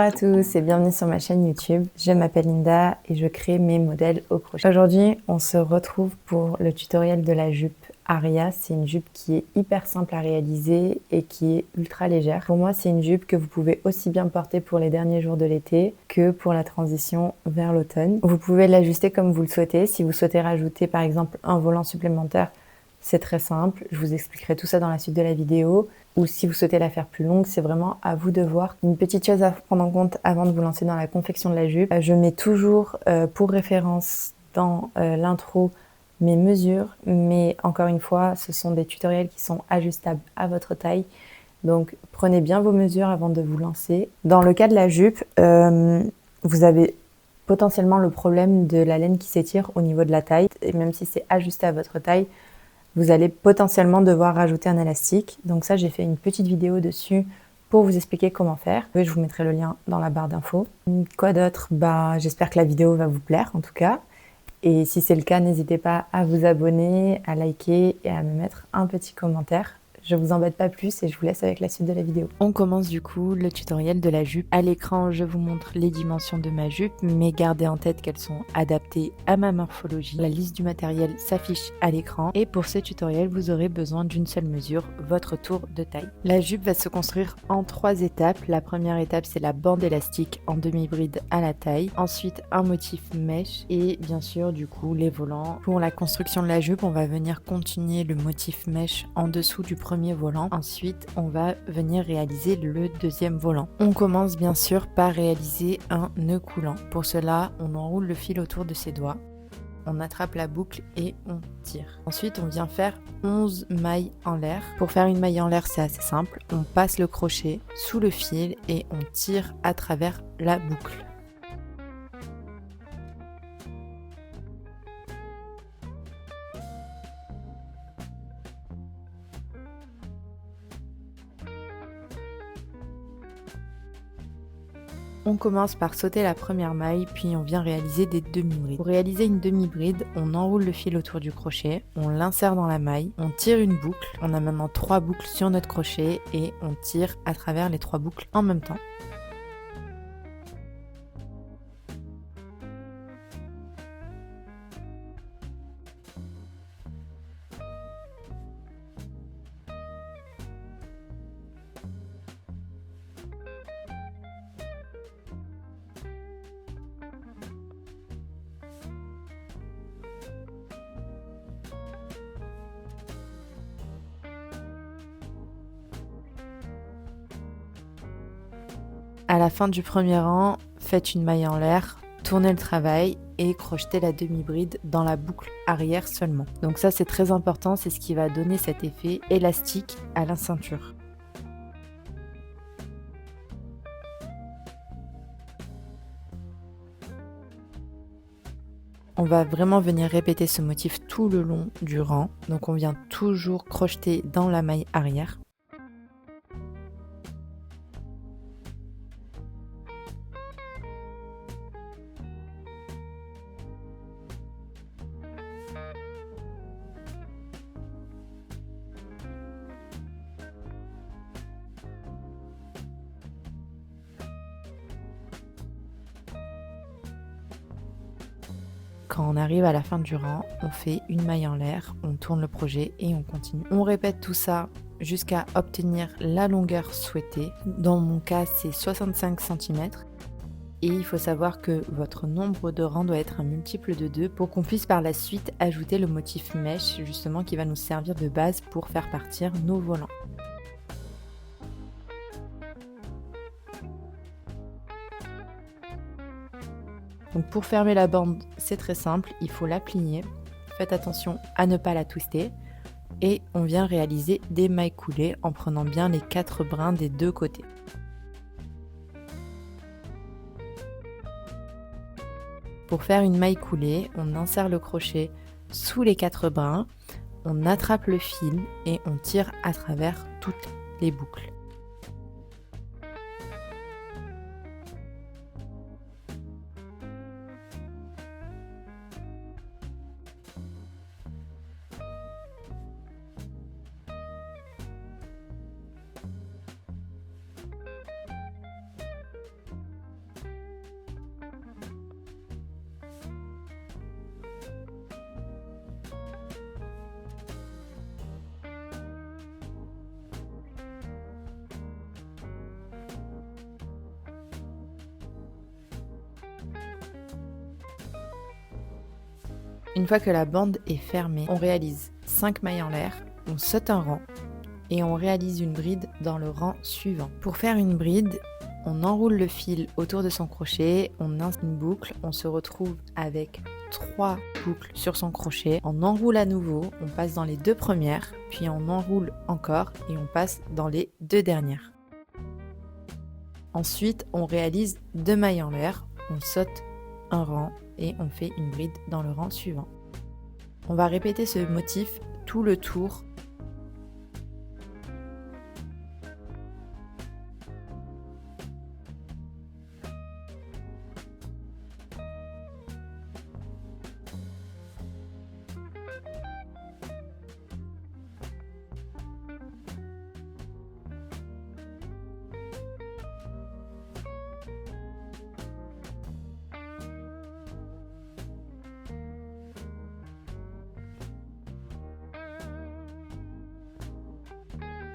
à tous et bienvenue sur ma chaîne YouTube. Je m'appelle Linda et je crée mes modèles au crochet. Aujourd'hui, on se retrouve pour le tutoriel de la jupe Aria. C'est une jupe qui est hyper simple à réaliser et qui est ultra légère. Pour moi, c'est une jupe que vous pouvez aussi bien porter pour les derniers jours de l'été que pour la transition vers l'automne. Vous pouvez l'ajuster comme vous le souhaitez. Si vous souhaitez rajouter par exemple un volant supplémentaire, c'est très simple. Je vous expliquerai tout ça dans la suite de la vidéo. Ou si vous souhaitez la faire plus longue, c'est vraiment à vous de voir. Une petite chose à prendre en compte avant de vous lancer dans la confection de la jupe, je mets toujours pour référence dans l'intro mes mesures, mais encore une fois, ce sont des tutoriels qui sont ajustables à votre taille. Donc prenez bien vos mesures avant de vous lancer. Dans le cas de la jupe, vous avez potentiellement le problème de la laine qui s'étire au niveau de la taille. Et même si c'est ajusté à votre taille, vous allez potentiellement devoir rajouter un élastique. Donc ça, j'ai fait une petite vidéo dessus pour vous expliquer comment faire. Je vous mettrai le lien dans la barre d'infos. Quoi d'autre? J'espère que la vidéo va vous plaire en tout cas. Et si c'est le cas, n'hésitez pas à vous abonner, à liker et à me mettre un petit commentaire. Je vous embête pas plus et je vous laisse avec la suite de la vidéo. On commence du coup le tutoriel de la jupe. À l'écran, je vous montre les dimensions de ma jupe, mais gardez en tête qu'elles sont adaptées à ma morphologie. La liste du matériel s'affiche à l'écran et pour ce tutoriel, vous aurez besoin d'une seule mesure, votre tour de taille. La jupe va se construire en 3 étapes. La première étape, c'est la bande élastique en demi-bride à la taille. Ensuite, un motif mèche et bien sûr, du coup, les volants. Pour la construction de la jupe, on va venir continuer le motif mèche en dessous du premier volant. Ensuite, on va venir réaliser le deuxième volant. On commence bien sûr par réaliser un nœud coulant. Pour cela, on enroule le fil autour de ses doigts. On attrape la boucle et on tire. Ensuite, on vient faire 11 mailles en l'air. Pour faire une maille en l'air, c'est assez simple. On passe le crochet sous le fil et on tire à travers la boucle. On commence par sauter la première maille, puis on vient réaliser des demi-brides. Pour réaliser une demi-bride, on enroule le fil autour du crochet, on l'insère dans la maille, on tire une boucle. On a maintenant 3 boucles sur notre crochet et on tire à travers les 3 boucles en même temps. À la fin du premier rang, faites une maille en l'air, tournez le travail et crochetez la demi-bride dans la boucle arrière seulement. Donc ça c'est très important, c'est ce qui va donner cet effet élastique à la ceinture. On va vraiment venir répéter ce motif tout le long du rang. Donc on vient toujours crocheter dans la maille arrière. Quand on arrive à la fin du rang, on fait une maille en l'air, on tourne le projet et on continue. On répète tout ça jusqu'à obtenir la longueur souhaitée. Dans mon cas, c'est 65 cm. Et il faut savoir que votre nombre de rangs doit être un multiple de 2 pour qu'on puisse par la suite ajouter le motif mèche, justement qui va nous servir de base pour faire partir nos volants. Donc pour fermer la bande, c'est très simple, il faut la plier. Faites attention à ne pas la twister. Et on vient réaliser des mailles coulées en prenant bien les 4 brins des 2 côtés. Pour faire une maille coulée, on insère le crochet sous les 4 brins, on attrape le fil et on tire à travers toutes les boucles. Une fois que la bande est fermée, on réalise 5 mailles en l'air, on saute un rang et on réalise une bride dans le rang suivant. Pour faire une bride, on enroule le fil autour de son crochet, on insère une boucle, on se retrouve avec 3 boucles sur son crochet, on enroule à nouveau, on passe dans les 2 premières, puis on enroule encore et on passe dans les 2 dernières. Ensuite, on réalise 2 mailles en l'air, on saute un rang et on fait une bride dans le rang suivant. On va répéter ce motif tout le tour.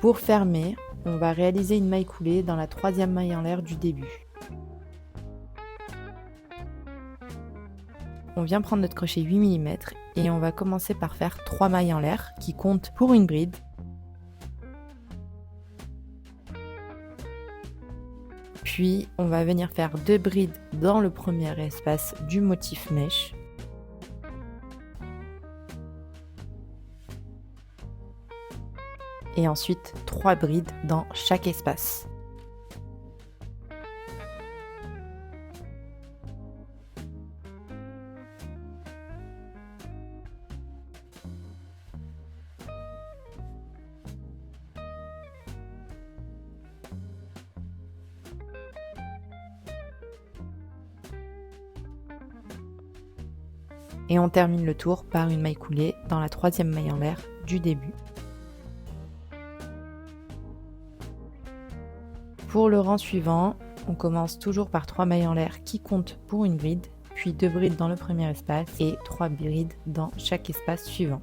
Pour fermer, on va réaliser une maille coulée dans la 3e maille en l'air du début. On vient prendre notre crochet 8 mm et on va commencer par faire 3 mailles en l'air qui comptent pour une bride. Puis on va venir faire 2 brides dans le premier espace du motif mèche. Et ensuite 3 brides dans chaque espace. Et on termine le tour par une maille coulée dans la 3e maille en l'air du début. Pour le rang suivant, on commence toujours par 3 mailles en l'air qui comptent pour une bride, puis 2 brides dans le premier espace et 3 brides dans chaque espace suivant.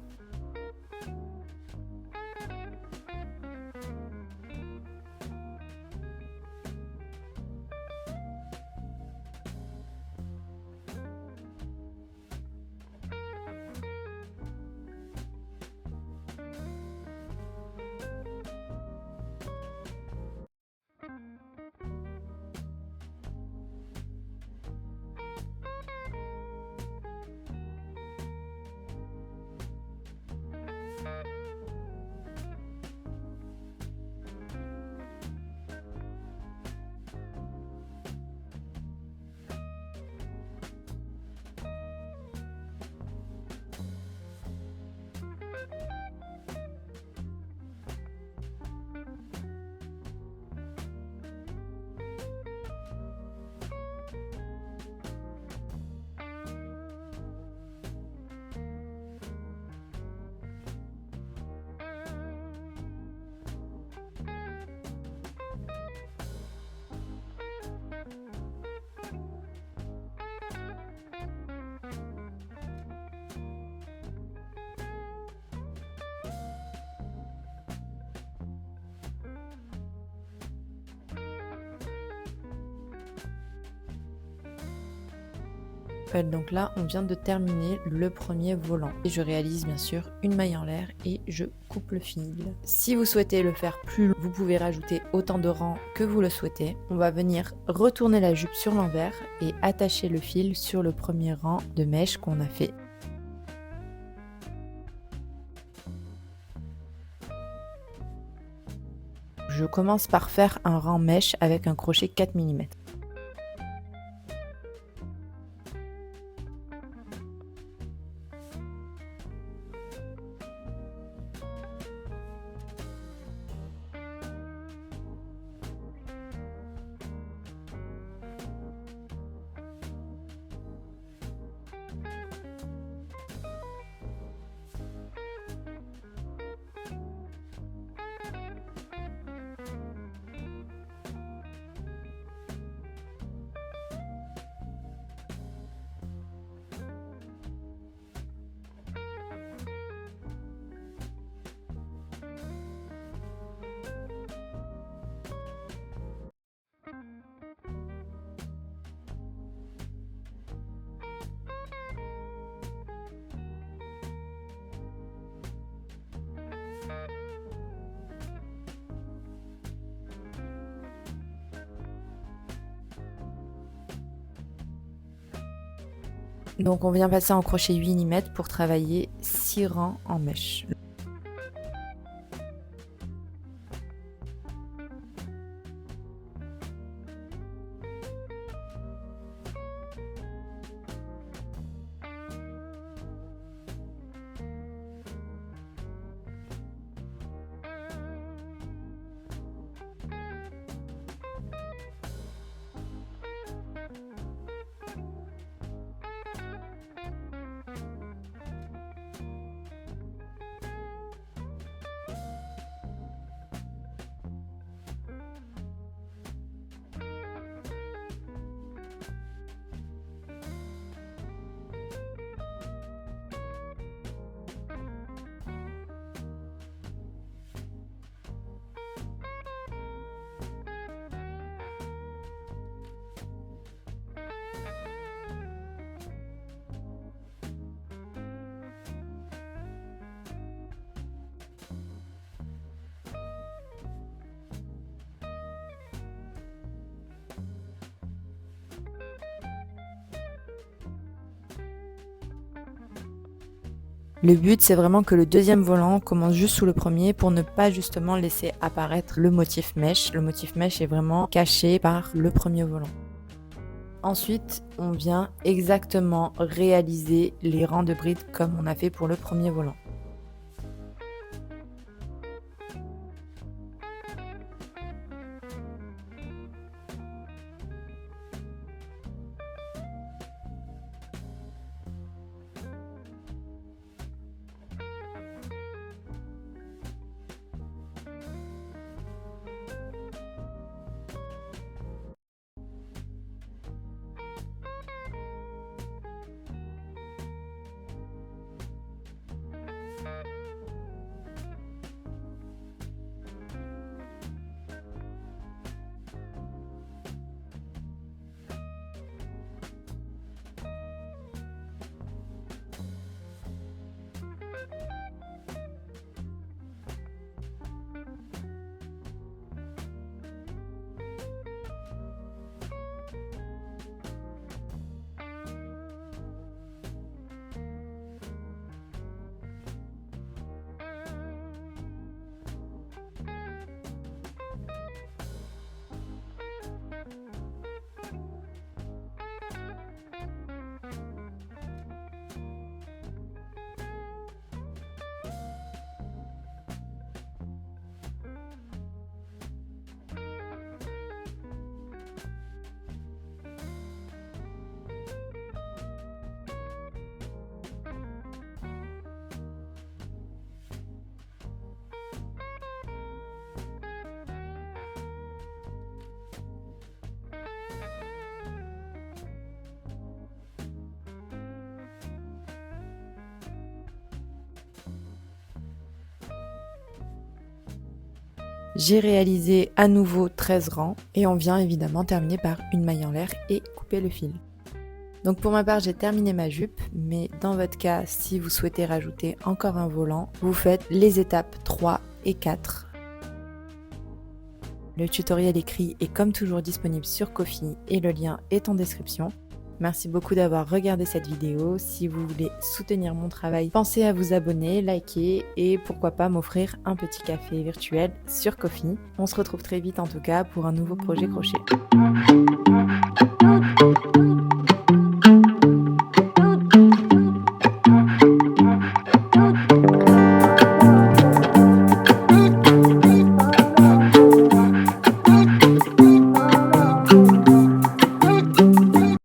Donc là, on vient de terminer le premier volant. Et je réalise bien sûr une maille en l'air et je coupe le fil. Si vous souhaitez le faire plus long, vous pouvez rajouter autant de rangs que vous le souhaitez. On va venir retourner la jupe sur l'envers et attacher le fil sur le premier rang de mèche qu'on a fait. Je commence par faire un rang mèche avec un crochet 4 mm. Donc on vient passer en crochet 8 mm pour travailler 6 rangs en mèche. Le but, c'est vraiment que le deuxième volant commence juste sous le premier pour ne pas justement laisser apparaître le motif mèche. Le motif mèche est vraiment caché par le premier volant. Ensuite, on vient exactement réaliser les rangs de brides comme on a fait pour le premier volant. J'ai réalisé à nouveau 13 rangs et on vient évidemment terminer par une maille en l'air et couper le fil. Donc pour ma part, j'ai terminé ma jupe, mais dans votre cas, si vous souhaitez rajouter encore un volant, vous faites les étapes 3 et 4. Le tutoriel écrit est comme toujours disponible sur Ko-fi et le lien est en description. Merci beaucoup d'avoir regardé cette vidéo. Si vous voulez soutenir mon travail, pensez à vous abonner, liker et pourquoi pas m'offrir un petit café virtuel sur Ko-fi. On se retrouve très vite en tout cas pour un nouveau projet crochet.